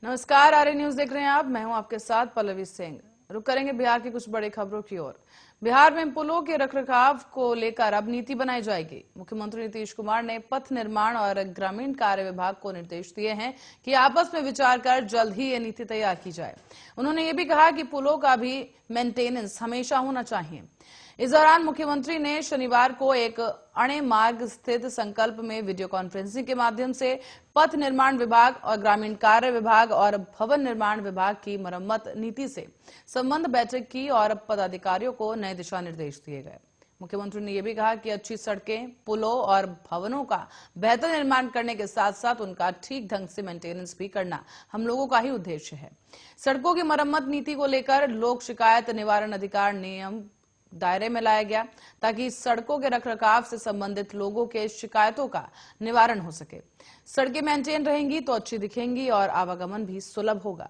नमस्कार, आर्य न्यूज देख रहे हैं आप। मैं हूं आपके साथ पल्लवी सिंह। रुक करेंगे बिहार की कुछ बड़ी खबरों की ओर। बिहार में पुलों के रखरखाव को लेकर अब नीति बनाई जाएगी। मुख्यमंत्री नीतीश कुमार ने पथ निर्माण और ग्रामीण कार्य विभाग को निर्देश दिए हैं कि आपस में विचार कर जल्द ही ये नीति तैयार की जाए। उन्होंने ये भी कहा कि पुलों का भी मेंटेनेंस हमेशा होना चाहिए। इस दौरान मुख्यमंत्री ने शनिवार को एक अणे मार्ग स्थित संकल्प में वीडियो कॉन्फ्रेंसिंग के माध्यम से पथ निर्माण विभाग और ग्रामीण कार्य विभाग और भवन निर्माण विभाग की मरम्मत नीति से संबंध बैठक की और पदाधिकारियों को नए दिशा निर्देश दिए गए। मुख्यमंत्री ने यह भी कहा कि अच्छी सड़कें, पुलों और भवनों का बेहतर निर्माण करने के साथ साथ उनका ठीक ढंग से मेंटेनेंस भी करना हम लोगों का ही उद्देश्य है। सड़कों की मरम्मत नीति को लेकर लोक शिकायत निवारण अधिकार नियम दायरे में लाया गया ताकि सड़कों के रखरखाव से संबंधित लोगों के शिकायतों का निवारण हो सके। सड़कें मेंटेन रहेंगी तो अच्छी दिखेंगी और आवागमन भी सुलभ होगा।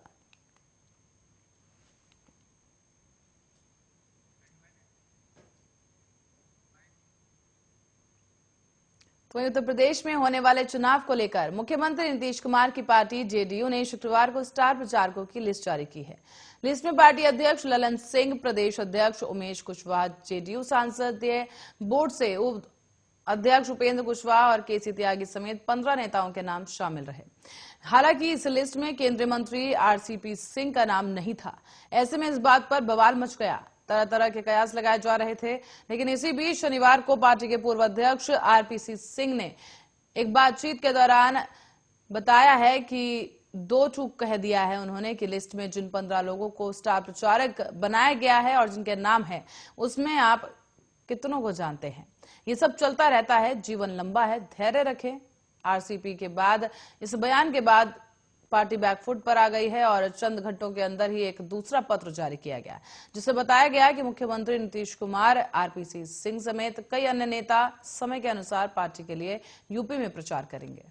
तो वहीं उत्तर प्रदेश में होने वाले चुनाव को लेकर मुख्यमंत्री नीतीश कुमार की पार्टी जेडीयू ने शुक्रवार को स्टार प्रचारकों की लिस्ट जारी की है। लिस्ट में पार्टी अध्यक्ष ललन सिंह, प्रदेश अध्यक्ष उमेश कुशवाहा, जेडीयू संसदीय बोर्ड से उप अध्यक्ष उपेंद्र कुशवाहा और केसी त्यागी समेत 15 नेताओं के नाम शामिल रहे। हालांकि इस लिस्ट में केंद्रीय मंत्री आरसीपी सिंह का नाम नहीं था। ऐसे में इस बात पर बवाल मच गया। तरह तरह के कयास लगाए जा रहे थे, लेकिन इसी बीच शनिवार को पार्टी के पूर्व अध्यक्ष आरपीसी सिंह ने एक बातचीत के दौरान बताया है कि दो चूक कह दिया है उन्होंने कि लिस्ट में जिन 15 लोगों को स्टार प्रचारक बनाया गया है और जिनके नाम है उसमें आप कितनों को जानते हैं। ये सब चलता रहता है, जीवन लंबा है, धैर्य रखें। आरसीपी के बाद इस बयान के बाद पार्टी बैकफुट पर आ गई है और चंद घंटों के अंदर ही एक दूसरा पत्र जारी किया गया जिससे बताया गया कि मुख्यमंत्री नीतीश कुमार, आरपीसी सिंह समेत कई अन्य नेता समय के अनुसार पार्टी के लिए यूपी में प्रचार करेंगे।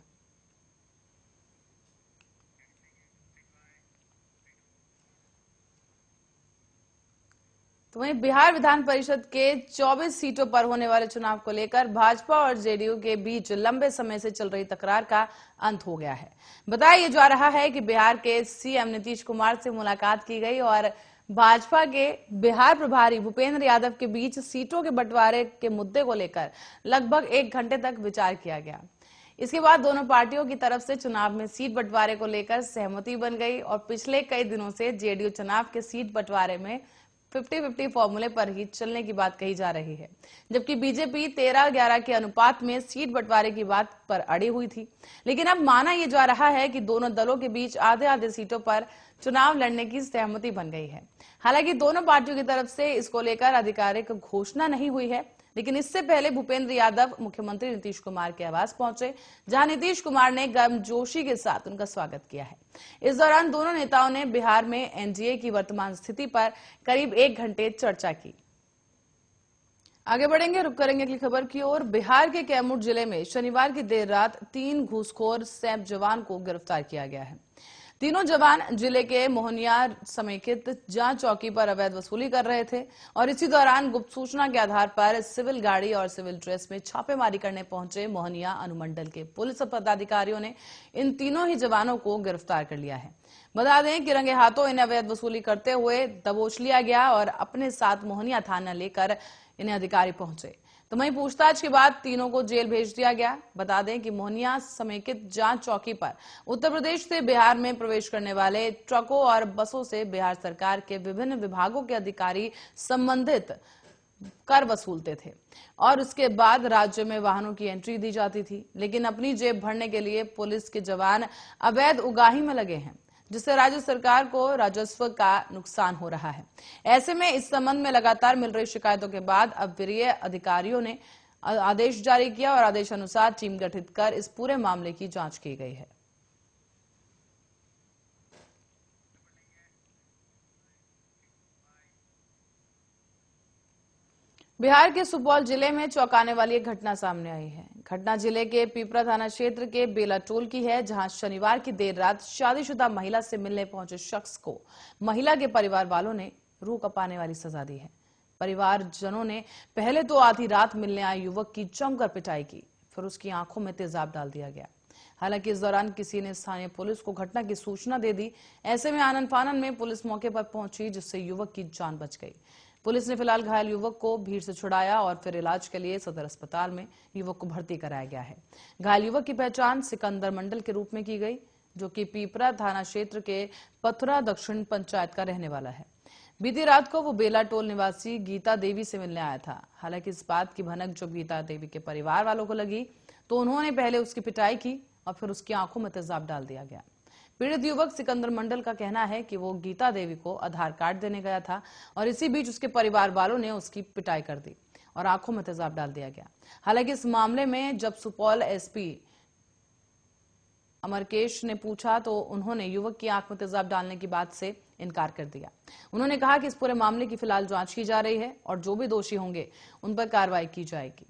तो वहीं बिहार विधान परिषद के 24 सीटों पर होने वाले चुनाव को लेकर भाजपा और जेडीयू के बीच लंबे समय से चल रही तकरार का अंत हो गया है। बताया जा रहा है कि बिहार के सीएम नीतीश कुमार से मुलाकात की गई और भाजपा के बिहार प्रभारी भूपेंद्र यादव के बीच सीटों के बंटवारे के मुद्दे को लेकर लगभग 1 घंटे तक विचार किया गया। इसके बाद दोनों पार्टियों की तरफ से चुनाव में सीट बंटवारे को लेकर सहमति बन गई और पिछले कई दिनों से जेडीयू चुनाव के सीट बंटवारे में 50-50 फॉर्मूले पर ही चलने की बात कही जा रही है, जबकि बीजेपी 13-11 के अनुपात में सीट बंटवारे की बात पर अड़ी हुई थी। लेकिन अब माना यह जा रहा है कि दोनों दलों के बीच आधे-आधे सीटों पर चुनाव लड़ने की सहमति बन गई है। हालांकि दोनों पार्टियों की तरफ से इसको लेकर आधिकारिक घोषणा नहीं हुई है, लेकिन इससे पहले भूपेंद्र यादव मुख्यमंत्री नीतीश कुमार के आवास पहुंचे, जहां नीतीश कुमार ने गर्मजोशी के साथ उनका स्वागत किया है। इस दौरान दोनों नेताओं ने बिहार में एनडीए की वर्तमान स्थिति पर करीब 1 घंटे चर्चा की। आगे बढ़ेंगे, रुक करेंगे अगली खबर की ओर। बिहार के कैमूर जिले में शनिवार की देर रात 3 घूसखोर सैप जवान को गिरफ्तार किया गया है। तीनों जवान जिले के मोहनिया समेकित जांच चौकी पर अवैध वसूली कर रहे थे और इसी दौरान गुप्त सूचना के आधार पर सिविल गाड़ी और सिविल ड्रेस में छापेमारी करने पहुंचे मोहनिया अनुमंडल के पुलिस पदाधिकारियों ने इन तीनों ही जवानों को गिरफ्तार कर लिया है। बता दें कि रंगे हाथों इन्हें अवैध वसूली करते हुए दबोच लिया गया और अपने साथ मोहनिया थाना लेकर इन्हें अधिकारी पहुंचे। तो वहीं पूछताछ के बाद तीनों को जेल भेज दिया गया। बता दें कि मोहनिया समेकित जांच चौकी पर उत्तर प्रदेश से बिहार में प्रवेश करने वाले ट्रकों और बसों से बिहार सरकार के विभिन्न विभागों के अधिकारी संबंधित कर वसूलते थे और उसके बाद राज्य में वाहनों की एंट्री दी जाती थी। लेकिन अपनी जेब भरने के लिए पुलिस के जवान अवैध उगाही में लगे हैं, जिससे राज्य सरकार को राजस्व का नुकसान हो रहा है। ऐसे में इस संबंध में लगातार मिल रही शिकायतों के बाद अब वरीय अधिकारियों ने आदेश जारी किया और आदेश अनुसार टीम गठित कर इस पूरे मामले की जांच की गई है। बिहार के सुपौल जिले में चौंकाने वाली एक घटना सामने आई है। घटना जिले के पीपरा थाना क्षेत्र के बेलाटोल की है, जहां शनिवार की देर रात शादीशुदा महिला से मिलने पहुंचे शख्स को महिला के परिवार वालों ने रूह कपाने वाली सजा दी है। परिवारजनों ने पहले तो आधी रात मिलने आए युवक की जमकर पिटाई की, फिर उसकी आंखों में तेजाब डाल दिया गया। हालांकि इस दौरान किसी ने स्थानीय पुलिस को घटना की सूचना दे दी। ऐसे में आनन फानन में पुलिस मौके पर पहुंची, जिससे युवक की जान बच गई। पुलिस ने फिलहाल घायल युवक को भीड़ से छुड़ाया और फिर इलाज के लिए सदर अस्पताल में युवक को भर्ती कराया गया है। घायल युवक की पहचान सिकंदर मंडल के रूप में की गई, जो कि पीपरा थाना क्षेत्र के पथुरा दक्षिण पंचायत का रहने वाला है। बीती रात को वो बेला टोल निवासी गीता देवी से मिलने आया था। हालांकि इस बात की भनक जब गीता देवी के परिवार वालों को लगी तो उन्होंने पहले उसकी पिटाई की और फिर उसकी आंखों में तेजाब डाल दिया गया। पीड़ित युवक सिकंदर मंडल का कहना है कि वो गीता देवी को आधार कार्ड देने गया था और इसी बीच उसके परिवार वालों ने उसकी पिटाई कर दी और आंखों में तेजाब डाल दिया गया। हालांकि इस मामले में जब सुपौल एसपी अमरकेश ने पूछा तो उन्होंने युवक की आंख में तेजाब डालने की बात से इनकार कर दिया। उन्होंने कहा कि इस पूरे मामले की फिलहाल जांच की जा रही है और जो भी दोषी होंगे उन पर कार्रवाई की जाएगी।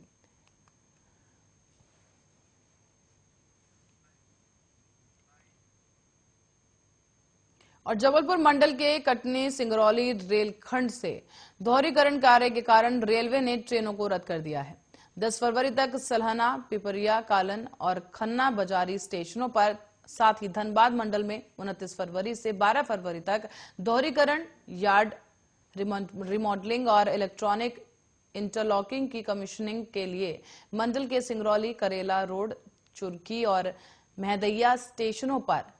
और जबलपुर मंडल के कटनी सिंगरौली रेलखंड से दोहरीकरण कार्य के कारण रेलवे ने ट्रेनों को रद्द कर दिया है। 10 फरवरी तक सलहना, पिपरिया, कालन और खन्ना बाजारी स्टेशनों पर, साथ ही धनबाद मंडल में 29 फरवरी से 12 फरवरी तक दोहरीकरण, यार्ड रिमॉडलिंग और इलेक्ट्रॉनिक इंटरलॉकिंग की कमीशनिंग के लिए मंडल के सिंगरौली, करेला रोड, चुरकी और महदैया स्टेशनों पर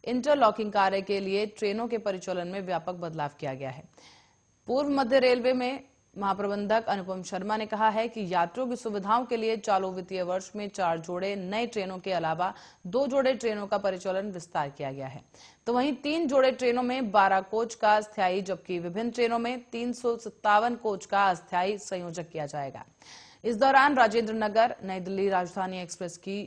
इंटरलॉकिंग कार्य के लिए ट्रेनों के परिचालन में व्यापक बदलाव किया गया है। पूर्व मध्य रेलवे में महाप्रबंधक अनुपम शर्मा ने कहा है कि यात्रियों की सुविधाओं के लिए चालू वित्तीय वर्ष में 4 जोड़े नए ट्रेनों के अलावा 2 जोड़े ट्रेनों का परिचालन विस्तार किया गया है। तो वहीं 3 जोड़े ट्रेनों में 12 कोच का अस्थायी, जबकि विभिन्न ट्रेनों में 357 कोच का अस्थायी संयोजक किया जाएगा। इस दौरान राजेंद्र नगर नई दिल्ली राजधानी एक्सप्रेस की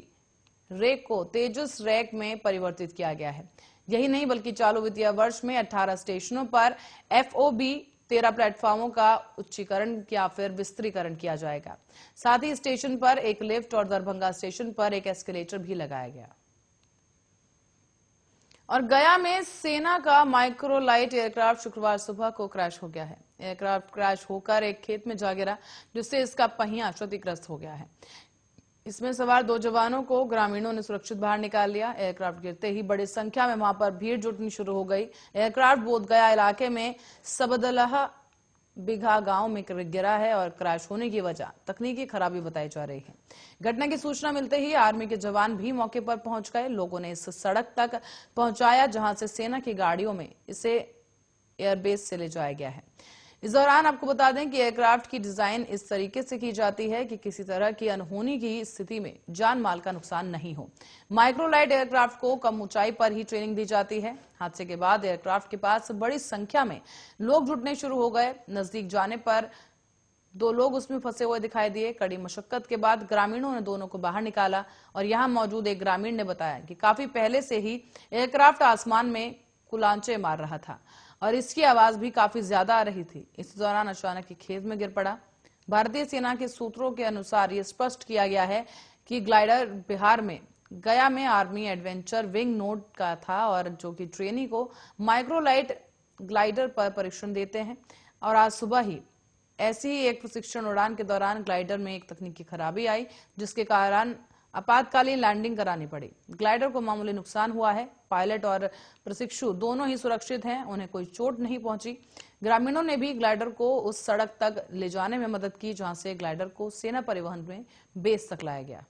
रेक को तेजस रैक में परिवर्तित किया गया है। यही नहीं बल्कि चालू वित्तीय वर्ष में 18 स्टेशनों पर एफओबी 13 प्लेटफॉर्मों का उच्चीकरण या फिर विस्तारीकरण किया जाएगा। साथ ही स्टेशन पर एक लिफ्ट और दरभंगा स्टेशन पर एक एस्केलेटर भी लगाया गया। और गया में सेना का माइक्रोलाइट एयरक्राफ्ट शुक्रवार सुबह को क्रैश हो गया है। एयरक्राफ्ट क्रैश होकर एक खेत में जा गिरा, जिससे इसका पहिया क्षतिग्रस्त हो गया है। इसमें सवार 2 जवानों को ग्रामीणों ने सुरक्षित बाहर निकाल लिया। एयरक्राफ्ट गिरते ही बड़ी संख्या में वहां पर भीड़ जुटनी शुरू हो गई। एयरक्राफ्ट बोधगया इलाके में सबदलह बिघा गांव में गिरा है और क्रैश होने की वजह तकनीकी खराबी बताई जा रही है। घटना की सूचना मिलते ही आर्मी के जवान भी मौके पर पहुंच गए। लोगों ने इस सड़क तक पहुंचाया जहां से सेना की गाड़ियों में इसे एयरबेस से ले जाया गया है। इस दौरान आपको बता दें कि एयरक्राफ्ट की डिजाइन इस तरीके से की जाती है कि किसी तरह की अनहोनी की स्थिति में जान माल का नुकसान नहीं हो। माइक्रोलाइट एयरक्राफ्ट को कम ऊंचाई पर ही ट्रेनिंग दी जाती है। हादसे के बाद एयरक्राफ्ट के पास बड़ी संख्या में लोग जुटने शुरू हो गए। नजदीक जाने पर 2 लोग उसमें फंसे हुए दिखाई दिए। कड़ी मशक्कत के बाद ग्रामीणों ने दोनों को बाहर निकाला और यहां मौजूद एक ग्रामीण ने बताया कि काफी पहले से ही एयरक्राफ्ट आसमान में कुलांचे मार रहा था और इसकी आवाज भी काफी ज्यादा आ रही थी। इस दौरान अचानक ही खेत में गिर पड़ा। भारतीय सेना के सूत्रों के अनुसार यह स्पष्ट किया गया है कि ग्लाइडर बिहार में गया में आर्मी एडवेंचर विंग नोड का था और जो कि ट्रेनी को माइक्रोलाइट ग्लाइडर पर परीक्षण देते हैं। और आज सुबह ही ऐसी ही एक प्रशिक्षण उड़ान के दौरान ग्लाइडर में एक तकनीकी खराबी आई, जिसके कारण आपातकालीन लैंडिंग करानी पड़ी। ग्लाइडर को मामूली नुकसान हुआ है। पायलट और प्रशिक्षु दोनों ही सुरक्षित हैं, उन्हें कोई चोट नहीं पहुंची। ग्रामीणों ने भी ग्लाइडर को उस सड़क तक ले जाने में मदद की जहां से ग्लाइडर को सेना परिवहन में बेस तक लाया गया।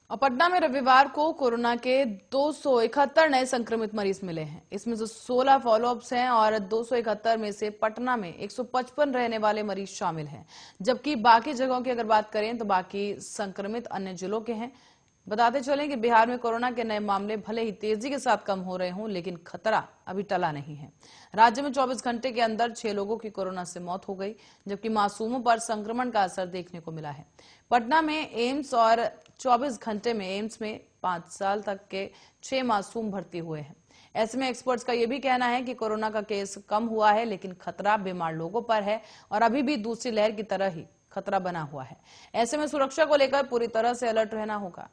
और पटना में रविवार को कोरोना के 271 नए संक्रमित मरीज मिले हैं। इसमें से 16 फॉलोअप्स हैं और 271 में से पटना में 155 रहने वाले मरीज शामिल हैं, जबकि बाकी जगहों की अगर बात करें तो बाकी संक्रमित अन्य जिलों के हैं। बताते चलें कि बिहार में कोरोना के नए मामले भले ही तेजी के साथ कम हो रहे हों, लेकिन खतरा अभी टला नहीं है। राज्य में 24 घंटे के अंदर 6 लोगों की कोरोना से मौत हो गई, जबकि मासूमों पर संक्रमण का असर देखने को मिला है। पटना में एम्स और 24 घंटे में एम्स में 5 साल तक के 6 मासूम भर्ती हुए हैं। ऐसे में एक्सपर्ट्स का यह भी कहना है कि कोरोना का केस कम हुआ है, लेकिन खतरा बीमार लोगों पर है और अभी भी दूसरी लहर की तरह ही खतरा बना हुआ है। ऐसे में सुरक्षा को लेकर पूरी तरह से अलर्ट रहना होगा।